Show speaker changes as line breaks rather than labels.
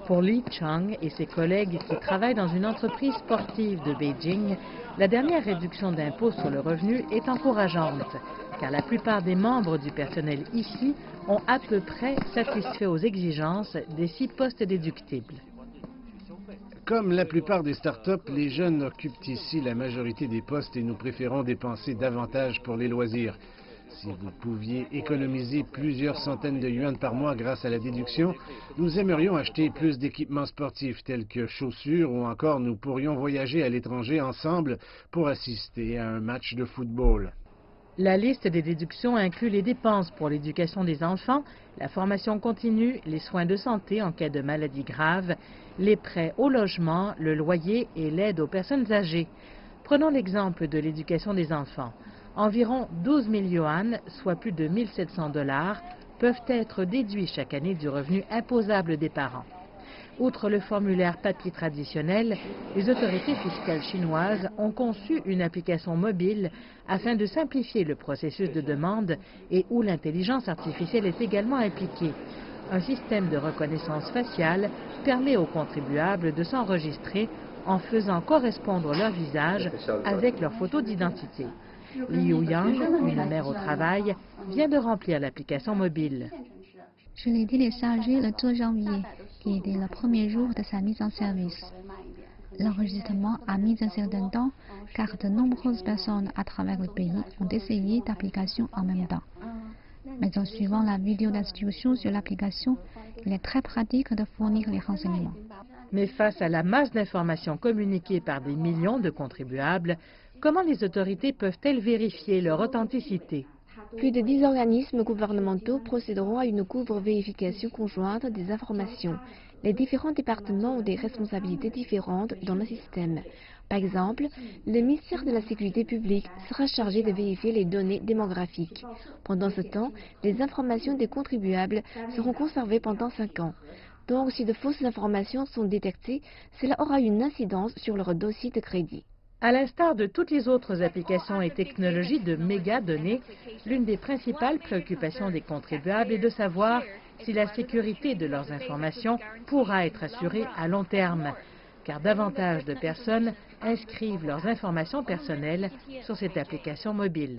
Pour Li Chang et ses collègues qui travaillent dans une entreprise sportive de Beijing, la dernière réduction d'impôt sur le revenu est encourageante, car la plupart des membres du personnel ici ont à peu près satisfait aux exigences des 6 postes déductibles.
Comme la plupart des startups, les jeunes occupent ici la majorité des postes et nous préférons dépenser davantage pour les loisirs. Si vous pouviez économiser plusieurs centaines de yuans par mois grâce à la déduction, nous aimerions acheter plus d'équipements sportifs tels que chaussures ou encore nous pourrions voyager à l'étranger ensemble pour assister à un match de football.
La liste des déductions inclut les dépenses pour l'éducation des enfants, la formation continue, les soins de santé en cas de maladie grave, les prêts au logement, le loyer et l'aide aux personnes âgées. Prenons l'exemple de l'éducation des enfants. Environ 12 000 yuan, soit plus de 1 700 $, peuvent être déduits chaque année du revenu imposable des parents. Outre le formulaire papier traditionnel, les autorités fiscales chinoises ont conçu une application mobile afin de simplifier le processus de demande et où l'intelligence artificielle est également impliquée. Un système de reconnaissance faciale permet aux contribuables de s'enregistrer en faisant correspondre leur visage avec leur photo d'identité. Liu Yang, une mère au travail, vient de remplir l'application mobile.
Je l'ai téléchargé le 2 janvier, qui était le premier jour de sa mise en service. L'enregistrement a mis un certain temps, car de nombreuses personnes à travers le pays ont essayé l'application en même temps. Mais en suivant la vidéo d'instruction sur l'application, il est très pratique de fournir les renseignements.
Mais face à la masse d'informations communiquées par des millions de contribuables, comment les autorités peuvent-elles vérifier leur authenticité?
Plus de 10 organismes gouvernementaux procéderont à une couvre-vérification conjointe des informations. Les différents départements ont des responsabilités différentes dans le système. Par exemple, le ministère de la Sécurité publique sera chargé de vérifier les données démographiques. Pendant ce temps, les informations des contribuables seront conservées pendant 5 ans. Donc, si de fausses informations sont détectées, cela aura une incidence sur leur dossier de crédit.
À l'instar de toutes les autres applications et technologies de mégadonnées, l'une des principales préoccupations des contribuables est de savoir si la sécurité de leurs informations pourra être assurée à long terme, car davantage de personnes inscrivent leurs informations personnelles sur cette application mobile.